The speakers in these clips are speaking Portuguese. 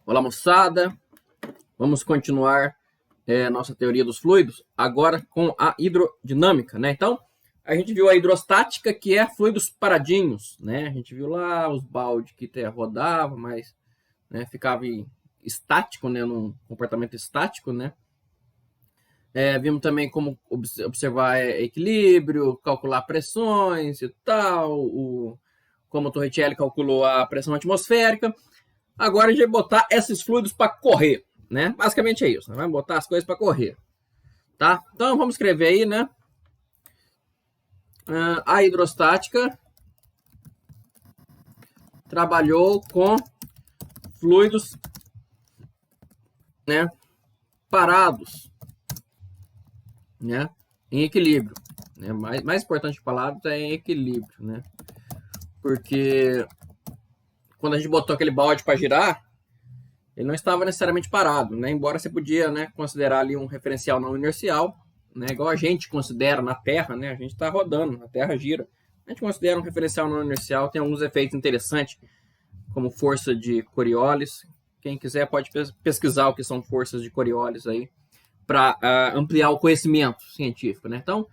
Olá, moçada. Vamos continuar nossa teoria dos fluidos, agora com a hidrodinâmica, né? Então, a gente viu a hidrostática, que é fluidos paradinhos, né? A gente viu lá os baldes que rodavam, mas ficava estático, né? Num comportamento estático, né? Vimos também como observar equilíbrio, calcular pressões e tal, como o Torricelli calculou a pressão atmosférica. Agora a gente vai botar esses fluidos para correr, né? Basicamente é isso, né? Vamos botar as coisas para correr, tá? Então vamos escrever aí, né? A hidrostática trabalhou com fluidos, né, parados, né, em equilíbrio, né? Mais importante que parados é em equilíbrio, né? Porque quando a gente botou aquele balde para girar, ele não estava necessariamente parado, né? Embora você podia, né, considerar ali um referencial não inercial, né? Igual a gente considera na Terra, né? A gente está rodando, a Terra gira. A gente considera um referencial não inercial, tem alguns efeitos interessantes, como força de Coriolis. Quem quiser pode pesquisar o que são forças de Coriolis aí, para ampliar o conhecimento científico, né? Então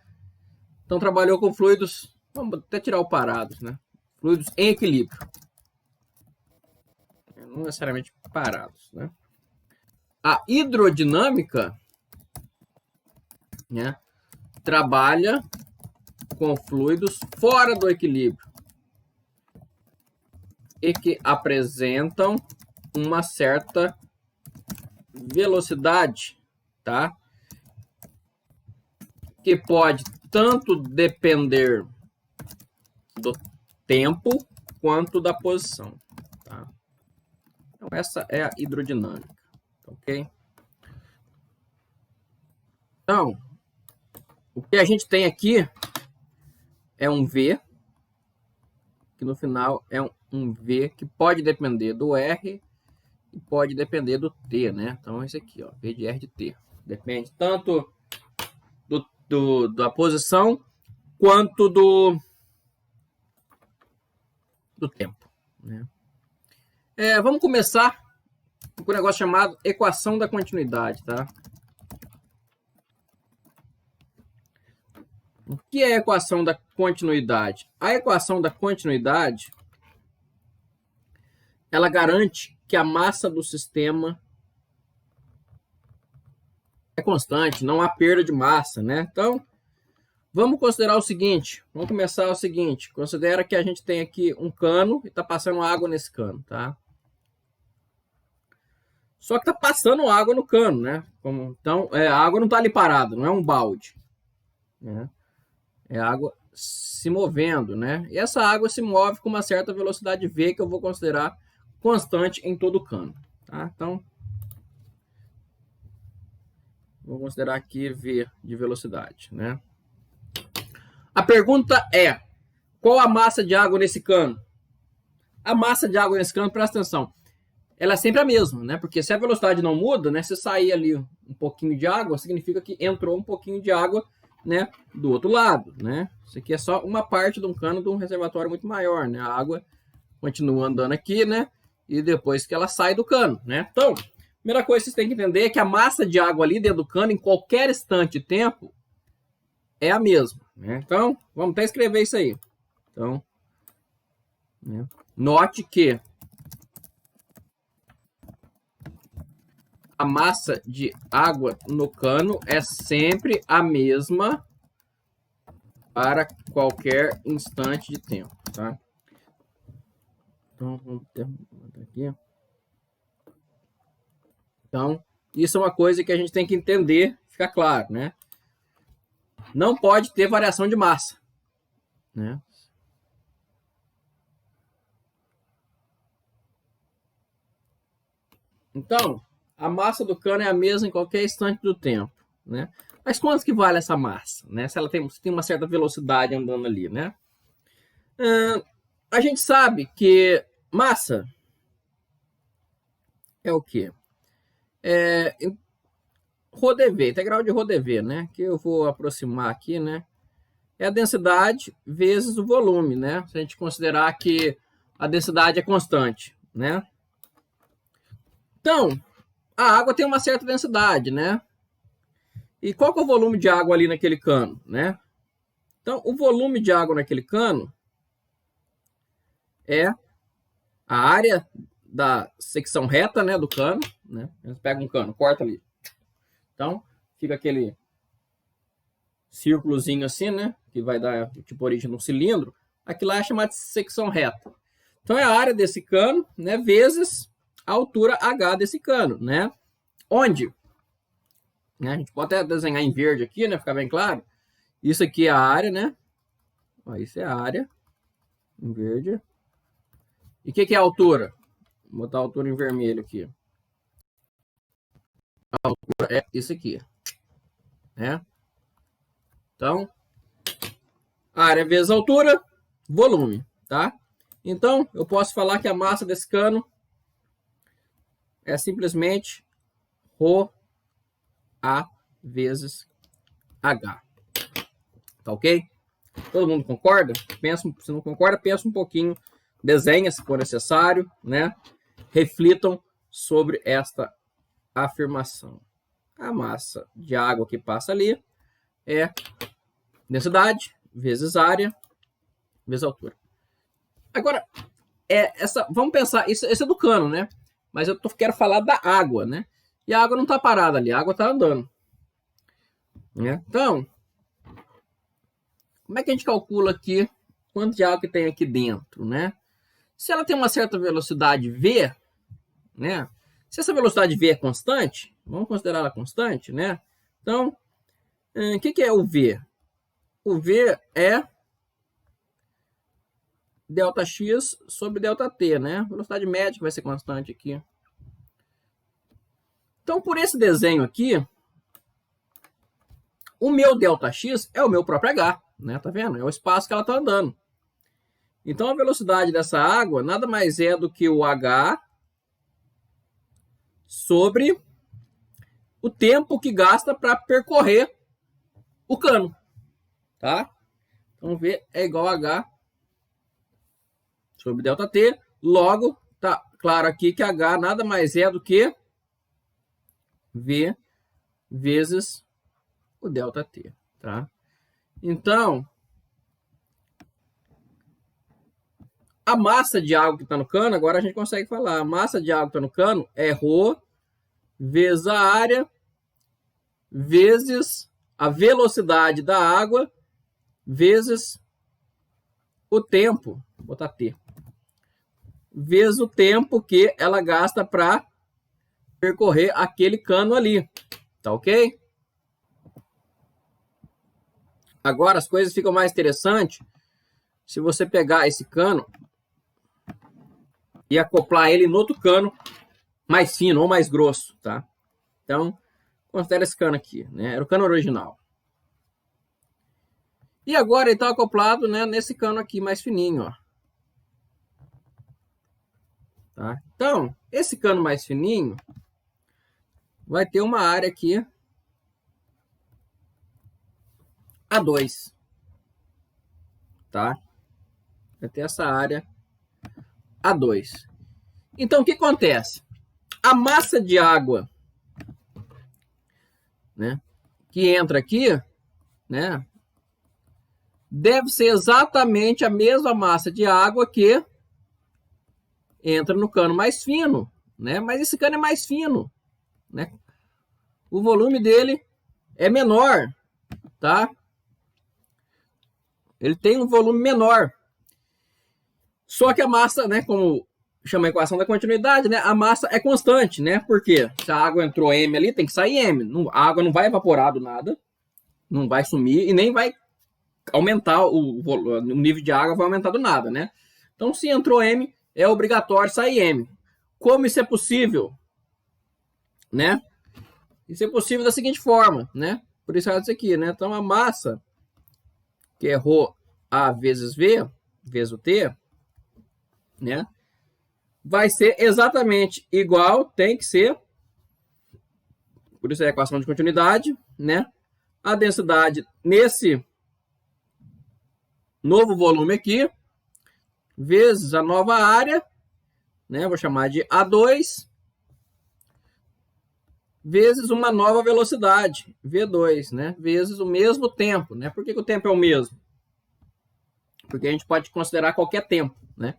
trabalhou com fluidos, vamos até tirar o parados, né? Fluidos em equilíbrio. Não necessariamente parados, né? A hidrodinâmica, né, trabalha com fluidos fora do equilíbrio e que apresentam uma certa velocidade, tá? Que pode tanto depender do tempo quanto da posição, tá? Então essa é a hidrodinâmica, ok? Então, o que a gente tem aqui é um V, que no final é um V que pode depender do R e pode depender do T, né? Então, esse aqui, ó, V de R de T. Depende tanto da posição quanto do tempo, né? Vamos começar com um negócio chamado equação da continuidade, tá? O que é a equação da continuidade? A equação da continuidade, ela garante que a massa do sistema é constante, não há perda de massa, né? Então, vamos considerar o seguinte, vamos começar o seguinte, considera que a gente tem aqui um cano e está passando água nesse cano, tá? Só que está passando água no cano, né? Então, a água não está ali parada, não é um balde, né? É água se movendo, né? E essa água se move com uma certa velocidade V, que eu vou considerar constante em todo o cano, tá? Então, vou considerar aqui V de velocidade, né? A pergunta é, qual a massa de água nesse cano? A massa de água nesse cano, presta atenção, ela é sempre a mesma, né? Porque se a velocidade não muda, né? Se sair ali um pouquinho de água, significa que entrou um pouquinho de água, né, do outro lado, né? Isso aqui é só uma parte de um cano de um reservatório muito maior, né? A água continua andando aqui, né? E depois que ela sai do cano, né? Então, primeira coisa que vocês têm que entender é que a massa de água ali dentro do cano, em qualquer instante de tempo, é a mesma, né? Então, vamos até escrever isso aí. Então, né? Note que a massa de água no cano é sempre a mesma para qualquer instante de tempo, tá? Então, vamos ter aqui. Então, isso é uma coisa que a gente tem que entender, ficar claro, né? Não pode ter variação de massa, né? Então, a massa do cano é a mesma em qualquer instante do tempo, né? Mas quanto que vale essa massa, né? Se ela tem uma certa velocidade andando ali, né? A gente sabe que massa é o quê? Rho dV, integral de Rho dV, né? Que eu vou aproximar aqui, né? É a densidade vezes o volume, né? Se a gente considerar que a densidade é constante, né? Então, a água tem uma certa densidade, né? E qual que é o volume de água ali naquele cano, né? Então, o volume de água naquele cano é a área da secção reta, né, do cano, né? Você pega um cano, corta ali. Então, fica aquele círculozinho assim, né? Que vai dar, tipo, origem no cilindro. Aquilo lá é chamado de secção reta. Então, é a área desse cano, né? Vezes a altura H desse cano, né? Onde, né? A gente pode até desenhar em verde aqui, né? Ficar bem claro. Isso aqui é a área, né? Ó, isso é a área em verde. E o que é a altura? Vou botar a altura em vermelho aqui. A altura é isso aqui, né? Então, área vezes altura, volume, tá? Então, eu posso falar que a massa desse cano é simplesmente ρ A vezes H. Tá ok? Todo mundo concorda? Pensa, se não concorda, pensa um pouquinho, desenha se for necessário, né? Reflitam sobre esta afirmação. A massa de água que passa ali é densidade vezes área vezes altura. Agora, vamos pensar, isso é do cano, né? Mas eu quero falar da água, né? E a água não está parada ali, a água está andando. Né? Então, como é que a gente calcula aqui quanto de água que tem aqui dentro, né? Se ela tem uma certa velocidade v, né? Se essa velocidade v é constante, vamos considerar ela constante, né? Então, o que é o v? O v é ΔX sobre ΔT, né? Velocidade média que vai ser constante aqui. Então, por esse desenho aqui, o meu ΔX é o meu próprio H, né? Tá vendo? É o espaço que ela tá andando. Então, a velocidade dessa água nada mais é do que o H sobre o tempo que gasta para percorrer o cano, tá? Então, V é igual a H sobre ΔT. Logo, tá claro aqui que H nada mais é do que V vezes o ΔT, tá? Então, a massa de água que está no cano, agora a gente consegue falar. A massa de água que está no cano é ρ vezes a área vezes a velocidade da água vezes o tempo, vou botar T, vezes o tempo que ela gasta para percorrer aquele cano ali, tá ok? Agora as coisas ficam mais interessantes se você pegar esse cano e acoplar ele no outro cano mais fino ou mais grosso, tá? Então, considera esse cano aqui, né? Era o cano original. E agora ele está acoplado, né, nesse cano aqui mais fininho, ó. Tá? Então, esse cano mais fininho vai ter uma área aqui A2, tá? Vai ter essa área A2. Então, o que acontece? A massa de água, né, que entra aqui, né, deve ser exatamente a mesma massa de água que entra no cano mais fino, né? Mas esse cano é mais fino, né? O volume dele é menor, tá? Ele tem um volume menor. Só que a massa, né, como chama a equação da continuidade, né, a massa é constante, né? Porque se a água entrou M ali, tem que sair M. A água não vai evaporar do nada, não vai sumir e nem vai aumentar o nível de água, vai aumentar do nada, né? Então, se entrou M, é obrigatório sair M. Como isso é possível? Né? Isso é possível da seguinte forma, né? Por isso é isso aqui, né? Então, a massa, que é ρ A vezes V, vezes o T, né? Vai ser exatamente igual, tem que ser, por isso é a equação de continuidade, né? A densidade nesse novo volume aqui, vezes a nova área, né? Vou chamar de A2, vezes uma nova velocidade, V2, né? Vezes o mesmo tempo, né? Por que o tempo é o mesmo? Porque a gente pode considerar qualquer tempo, né?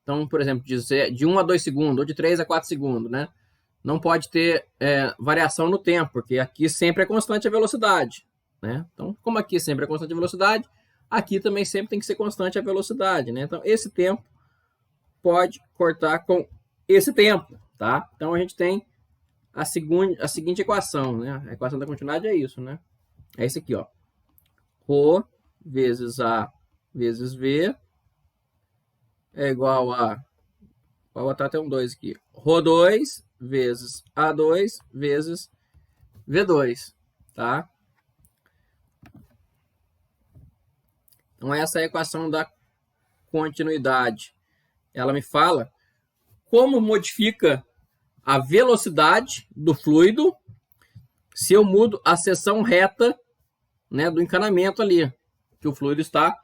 Então, por exemplo, de 1 a 2 segundos, ou de 3 a 4 segundos, né? Não pode ter variação no tempo, porque aqui sempre é constante a velocidade, né? Então, como aqui sempre é constante a velocidade, aqui também sempre tem que ser constante a velocidade, né? Então, esse tempo pode cortar com esse tempo, tá? Então, a gente tem a seguinte equação, né? A equação da continuidade é isso, né? É isso aqui, ó. Rho vezes A vezes V é igual a... Vou botar até um 2 aqui. Rho2 vezes A2 vezes V2, tá? Então, essa é a equação da continuidade. Ela me fala como modifica a velocidade do fluido se eu mudo a seção reta, né, do encanamento ali, que o fluido está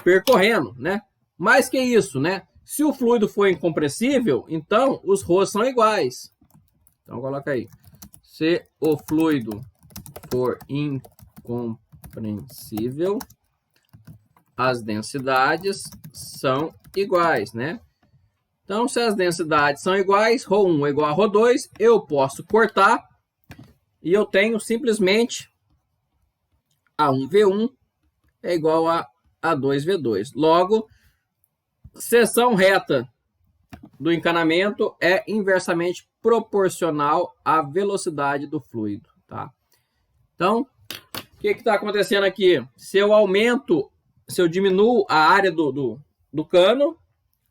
percorrendo, né? Mais que isso, né? Se o fluido for incompressível, então os ρs são iguais. Então, coloca aí. Se o fluido for incompressível, as densidades são iguais, né? Então, se as densidades são iguais, ρ1 é igual a ρ2, eu posso cortar e eu tenho simplesmente A1V1 é igual a A2V2. Logo, seção reta do encanamento é inversamente proporcional à velocidade do fluido, tá? Então, o que está acontecendo aqui? Se eu diminuo a área do cano,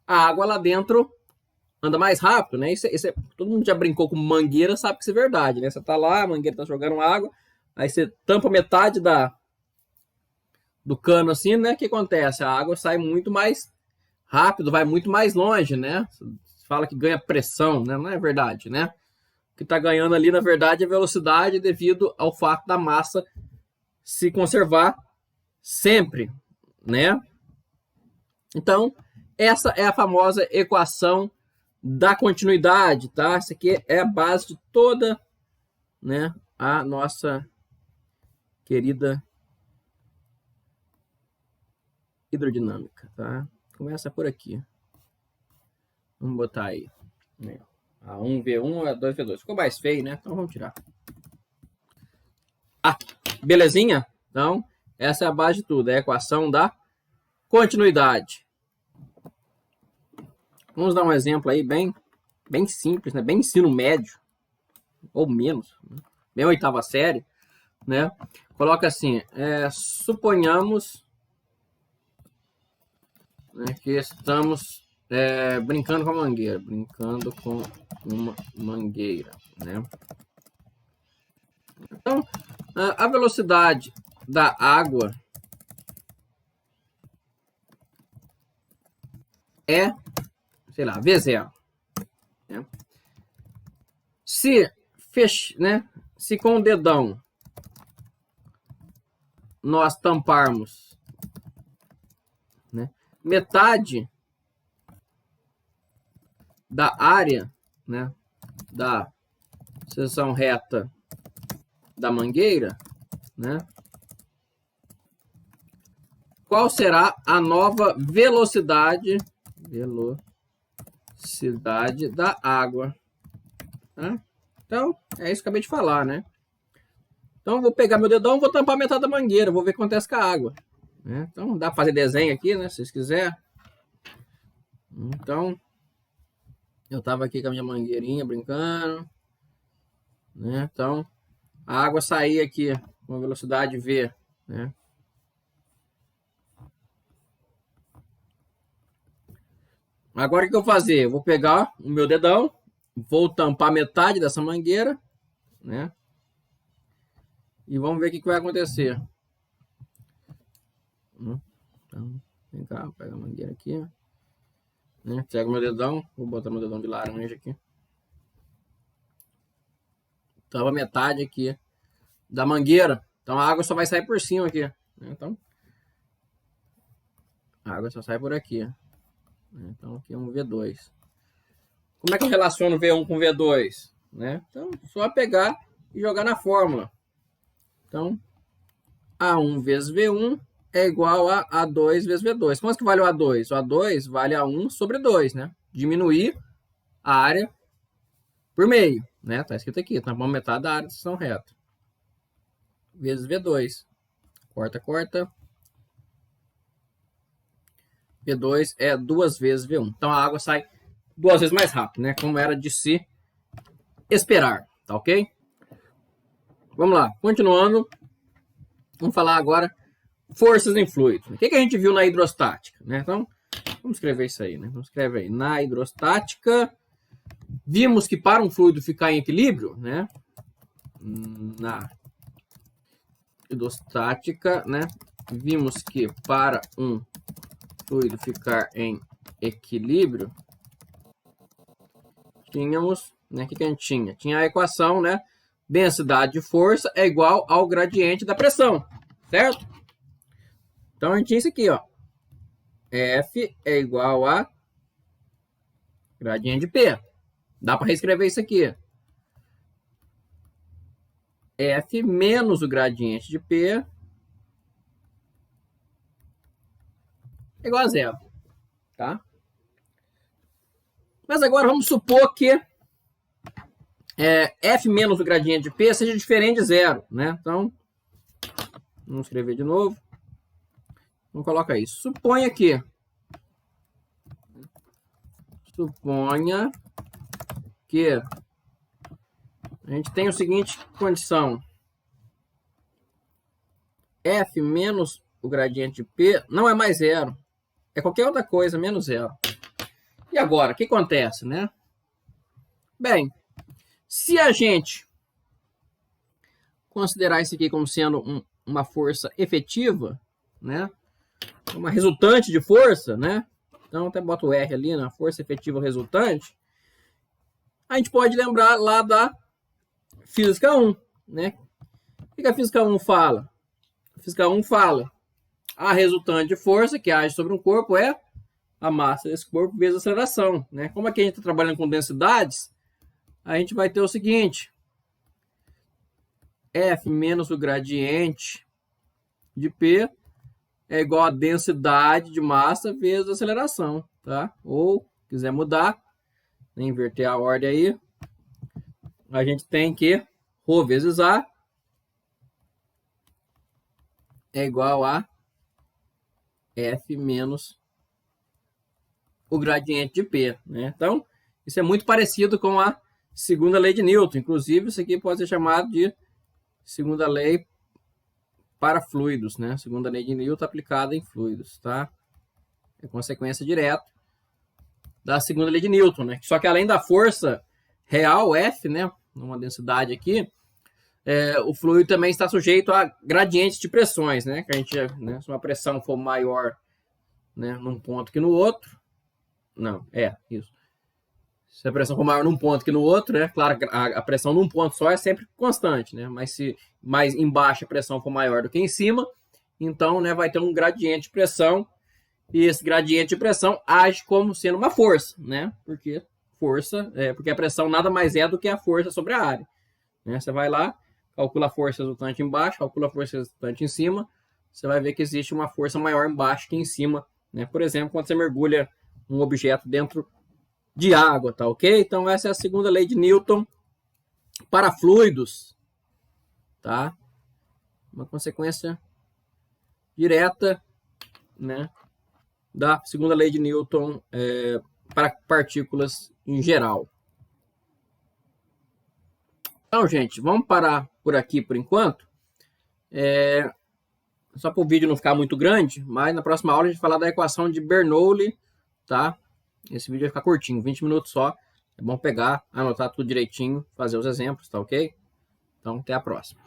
a água lá dentro anda mais rápido, né? Todo mundo já brincou com mangueira, sabe que isso é verdade, né? Você tá lá, a mangueira tá jogando água, aí você tampa metade do cano assim, né? O que acontece? A água sai muito mais rápido, vai muito mais longe, né? Você fala que ganha pressão, né? Não é verdade, né? O que está ganhando ali, na verdade, é velocidade devido ao fato da massa se conservar sempre, né? Então, essa é a famosa equação da continuidade, tá? Essa aqui é a base de toda, né, a nossa querida hidrodinâmica, tá? Começa por aqui. Vamos botar aí. A1V1 e A2V2. Ficou mais feio, né? Então vamos tirar. Ah, belezinha? Então, essa é a base de tudo. É a equação da continuidade. Vamos dar um exemplo aí bem simples, né? Bem ensino médio. Ou menos. Né? Bem oitava série. Né? Coloca assim. Suponhamos, né, que estamos brincando com a mangueira. Brincando com uma mangueira. Né? Então, a velocidade da água é, sei lá, V0. Né? Se com o dedão nós tamparmos, né, metade da área, né, da seção reta da mangueira, né, qual será a nova velocidade da água? Tá? Então, é isso que eu acabei de falar, né? Então, vou pegar meu dedão e vou tampar metade da mangueira, vou ver o que acontece com a água. Né? Então, dá para fazer desenho aqui, né? Se vocês quiserem. Então, eu tava aqui com a minha mangueirinha brincando. Né? Então, a água saía aqui com a velocidade V. Né? Agora, o que eu vou fazer? Eu vou pegar o meu dedão, vou tampar metade dessa mangueira, né? E vamos ver o que vai acontecer. Então, vem cá, vou pegar a mangueira aqui. Né? Pego meu dedão, vou botar meu dedão de laranja aqui. Tampa metade aqui da mangueira. Então a água só vai sair por cima aqui. Né? Então, a água só sai por aqui. Então aqui é um V2. Como é que eu relaciono V1 com V2? né? Então, só pegar e jogar na fórmula. Então, A1 vezes V1 é igual a A2 vezes V2. Quanto que vale o A2? O A2 vale A1 sobre 2, né? Diminuir a área por meio, né? Tá escrito aqui, tá bom, metade da área de seção reta. Vezes V2. Corta, corta. V2 é 2 vezes V1. Então a água sai 2 vezes mais rápido, né? Como era de se esperar, tá ok? Vamos lá, continuando. Vamos falar agora forças em fluidos. O que a gente viu na hidrostática, né? Então, vamos escrever isso aí, né? Vamos escrever aí. Na hidrostática, vimos que para um fluido ficar em equilíbrio, né? Na hidrostática, né? Vimos que para um fluido ficar em equilíbrio, tínhamos, né? O que a gente tinha? Tinha a equação, né? Densidade de força é igual ao gradiente da pressão, certo? Então a gente tinha isso aqui, ó. F é igual a gradiente de P. Dá para reescrever isso aqui. F menos o gradiente de P é igual a zero, tá? Mas agora vamos supor que F menos o gradiente de P seja diferente de zero, né? Então, vamos escrever de novo. Vamos colocar isso. Suponha que a gente tem a seguinte condição. F menos o gradiente de P não é mais zero. É qualquer outra coisa, menos zero. E agora, o que acontece, né? Bem, se a gente considerar isso aqui como sendo uma força efetiva, né? Uma resultante de força, né? Então, até bota o R ali na força efetiva resultante. A gente pode lembrar lá da Física 1, né? O que a Física 1 fala? A Física 1 fala a resultante de força que age sobre um corpo é a massa desse corpo vezes a aceleração, né? Como aqui a gente está trabalhando com densidades, a gente vai ter o seguinte: F menos o gradiente de P é igual a densidade de massa vezes a aceleração, tá? Ou, quiser mudar, inverter a ordem aí, a gente tem que ρ vezes A é igual a F menos o gradiente de P, né? Então, isso é muito parecido com a segunda lei de Newton. Inclusive, isso aqui pode ser chamado de segunda lei para fluidos, né? Segunda lei de Newton aplicada em fluidos, tá? É consequência direta da segunda lei de Newton, né? Só que além da força real, F, né? Uma densidade aqui, o fluido também está sujeito a gradientes de pressões, né? Que a gente, né? Se uma pressão for maior, né, num ponto que no outro, não, isso. Se a pressão for maior num ponto que no outro, né? Claro, a pressão num ponto só é sempre constante, né? Mas se mais embaixo a pressão for maior do que em cima, então, né, vai ter um gradiente de pressão e esse gradiente de pressão age como sendo uma força, né? Porque porque a pressão nada mais é do que a força sobre a área, né? Você vai lá, calcula a força resultante embaixo, calcula a força resultante em cima, você vai ver que existe uma força maior embaixo que em cima, né? Por exemplo, quando você mergulha um objeto dentro de água, tá ok? Então essa é a segunda lei de Newton para fluidos, tá? Uma consequência direta, né, da segunda lei de Newton para partículas em geral. Então, gente, vamos parar por aqui por enquanto. Só para o vídeo não ficar muito grande, mas na próxima aula a gente vai falar da equação de Bernoulli, tá? Esse vídeo vai ficar curtinho, 20 minutos só. É bom pegar, anotar tudo direitinho, fazer os exemplos, tá ok? Então, até a próxima.